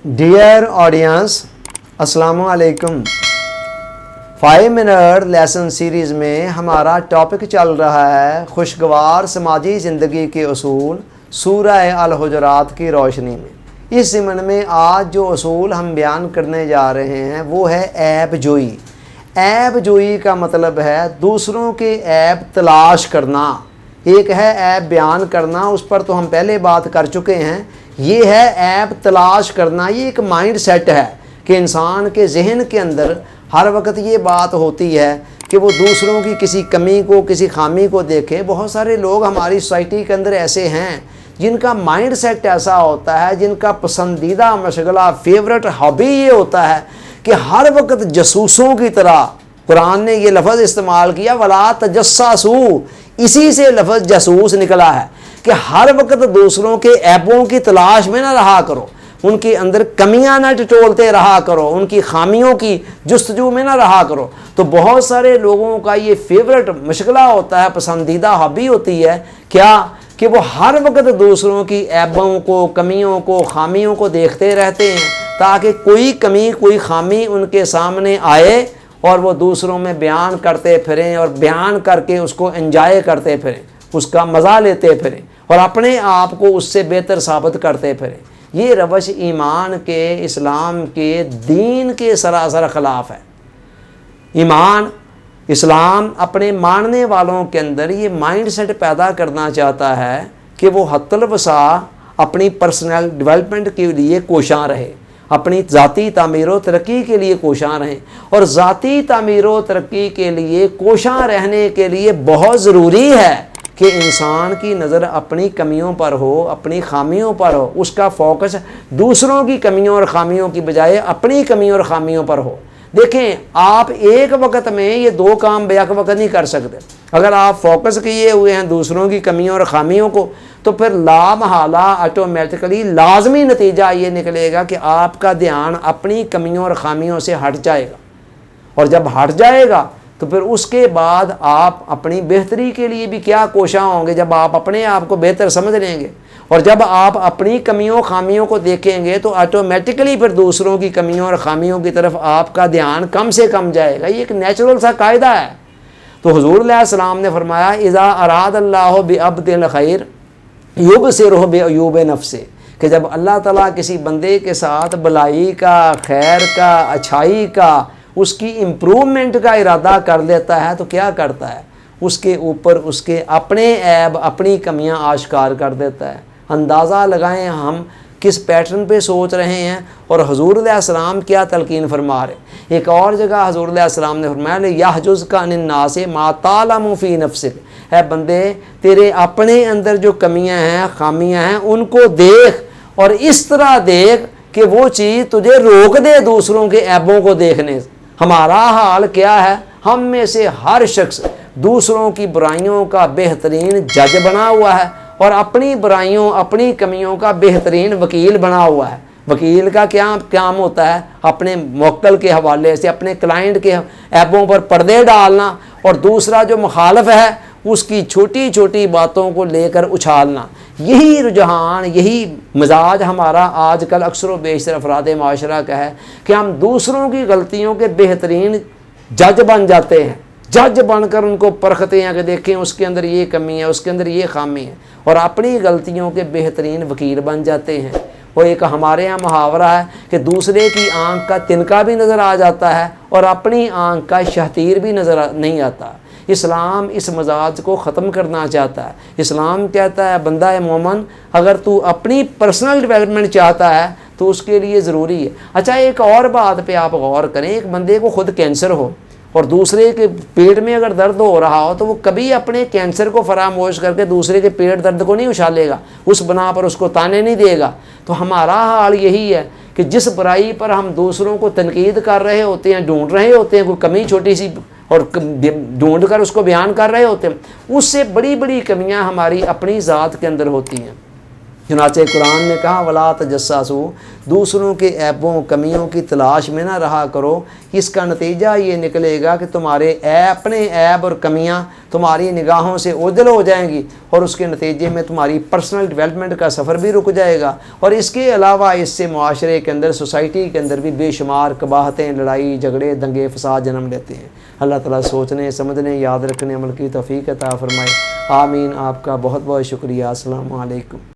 Dear audience, अस्सलाम वालेकुम। 5 minute lesson series में हमारा टॉपिक चल रहा है खुशगवार समाजी ज़िंदगी के उसूल सूरह अल हुजरात की रोशनी में। इस ज़िमन में आज जो उसूल हम बयान करने जा रहे हैं वो है ऐब जोई। ऐब जोई का मतलब है दूसरों के ऐब तलाश करना। एक है ऐब बयान करना, उस पर तो हम पहले बात कर चुके हैं। ये है ऐब तलाश करना। ये एक माइंड सेट है कि इंसान के जहन के अंदर हर वक्त ये बात होती है कि वो दूसरों की किसी कमी को, किसी खामी को देखे। बहुत सारे लोग हमारी सोसाइटी के अंदर ऐसे हैं जिनका माइंड सेट ऐसा होता है, जिनका पसंदीदा मशगला, फेवरेट हॉबी ये होता है कि हर वक्त जसूसों की तरह, कुरान ने ये लफ्ज़ इस्तेमाल किया वला तजस्ससू, इसी से लफ्ज़ जसूस निकला है कि हर वक्त दूसरों के ऐबों की तलाश में ना रहा करो, उनके अंदर कमियां ना टटोलते रहा करो, उनकी खामियों की जुस्तजू में ना रहा करो। तो बहुत सारे लोगों का ये फेवरेट मशगला होता है, पसंदीदा हॉबी होती है क्या कि वो हर वक्त दूसरों की ऐबों को, कमियों को, खामियों को देखते रहते हैं ताकि कोई कमी, कोई खामी उनके सामने आए और वो दूसरों में बयान करते फिरें और बयान करके उसको एंजॉय करते फिरें, उसका मज़ा लेते फिरें और अपने आप को उससे बेहतर साबित करते फिरें। ये रवश ईमान के, इस्लाम के, दीन के सरासर ख़िलाफ़ है। ईमान, इस्लाम अपने मानने वालों के अंदर ये माइंड सेट पैदा करना चाहता है कि वो हत्तल वसा अपनी पर्सनल डेवलपमेंट के लिए कोशां रहे, अपनी ज़ाती तामीर व तरक्की के लिए कोशां रहें। और ज़ाती तामीर व तरक्की के लिए कोशां रहने के लिए बहुत ज़रूरी है कि इंसान की नज़र अपनी कमियों पर हो, अपनी खामियों पर हो, उसका फोकस दूसरों की कमियों और खामियों की बजाय अपनी कमियों और खामियों पर हो। देखें, आप एक वक्त में ये दो काम बैक वक्त नहीं कर सकते। अगर आप फोकस किए हुए हैं दूसरों की कमियों और खामियों को तो फिर लामहला ऑटोमेटिकली लाजमी नतीजा ये निकलेगा कि आपका ध्यान अपनी कमियों और खामियों से हट जाएगा। और जब हट जाएगा तो फिर उसके बाद आप अपनी बेहतरी के लिए भी क्या कोशां होंगे। जब आप अपने आप को बेहतर समझ लेंगे और जब आप अपनी कमियों खामियों को देखेंगे तो ऑटोमेटिकली फिर दूसरों की कमियों और खामियों की तरफ आपका ध्यान कम से कम जाएगा। ये एक नेचुरल सा कायदा है। तो हुजूर अलैहिस्सलाम ने फरमाया इज़ा अरादल्लाहु बिअब्दिल खैर युबसिरुहु बिअयूबि नफ्सिही, कि जब अल्लाह ताला किसी बंदे के साथ भलाई का, खैर का, अच्छाई का, उसकी इम्प्रूवमेंट का इरादा कर लेता है तो क्या करता है, उसके ऊपर उसके अपने ऐब, अपनी कमियां आश्कार कर देता है। अंदाज़ा लगाएं हम किस पैटर्न पे सोच रहे हैं और हुजूर अलैहिस्सलाम क्या तलकीन फरमा रहे। एक और जगह हुजूर अलैहिस्सलाम ने फरमाया यहजुज़ का अन्नासे मा तालमु फी नफ्सिक, है बंदे तेरे अपने अंदर जो कमियां हैं, खामियां हैं, उनको देख और इस तरह देख कि वो चीज़ तुझे रोक दे दूसरों के ऐबों को देखने से। हमारा हाल क्या है, हम में से हर शख्स दूसरों की बुराइयों का बेहतरीन जज बना हुआ है और अपनी बुराइयों, अपनी कमियों का बेहतरीन वकील बना हुआ है। वकील का क्या काम होता है, अपने मुवक्किल के हवाले से अपने क्लाइंट के ऐबों पर पर्दे डालना और दूसरा जो मुखालिफ है उसकी छोटी छोटी बातों को लेकर उछालना। यही रुझान, यही मिजाज हमारा आजकल अक्सर व बेशतर अफराद माशरा का है कि हम दूसरों की गलतियों के बेहतरीन जज बन जाते हैं। जज बनकर उनको परखते हैं कि देखें उसके अंदर ये कमी है, उसके अंदर ये खामी है, और अपनी गलतियों के बेहतरीन वकील बन जाते हैं। वो एक हमारे यहाँ मुहावरा है कि दूसरे की आंख का तिनका भी नज़र आ जाता है और अपनी आंख का शहतीर भी नज़र नहीं आता। इस्लाम इस मजाज को ख़त्म करना चाहता है। इस्लाम कहता है बंदा है मोमन, अगर तू अपनी पर्सनल डेवलपमेंट चाहता है तो उसके लिए ज़रूरी है। अच्छा, एक और बात पे आप गौर करें, एक बंदे को खुद कैंसर हो और दूसरे के पेट में अगर दर्द हो रहा हो तो वो कभी अपने कैंसर को फरामोश करके दूसरे के पेट दर्द को नहीं उछालेगा, उस बना पर उसको ताने नहीं देगा। तो हमारा हाल यही है कि जिस बुराई पर हम दूसरों को तनकीद कर रहे होते हैं, ढूंढ रहे होते हैं, कोई कमी छोटी सी और ढूंढ कर उसको बयान कर रहे होते हैं, उससे बड़ी बड़ी कमियां हमारी अपनी ज़ात के अंदर होती हैं। چنانچہ قرآن نے کہا ولا تجسسو، دوسروں کے عیبوں کمیوں کی تلاش میں نہ رہا کرو، اس کا نتیجہ یہ نکلے گا کہ تمہارے اپنے عیب اور کمیاں تمہاری نگاہوں سے اوجھل ہو جائیں گی، اور اس کے نتیجے میں تمہاری پرسنل ڈیولپمنٹ کا سفر بھی رک جائے گا، اور اس کے علاوہ اس سے معاشرے کے اندر، سوسائٹی کے اندر بھی بے شمار قباحتیں، لڑائی جھگڑے دنگے فساد جنم لیتے ہیں۔ اللہ تعالیٰ سوچنے سمجھنے یاد رکھنے عمل کی توفیق عطا فرمائے، آمین۔ آپ کا بہت بہت شکریہ۔ السلام علیکم۔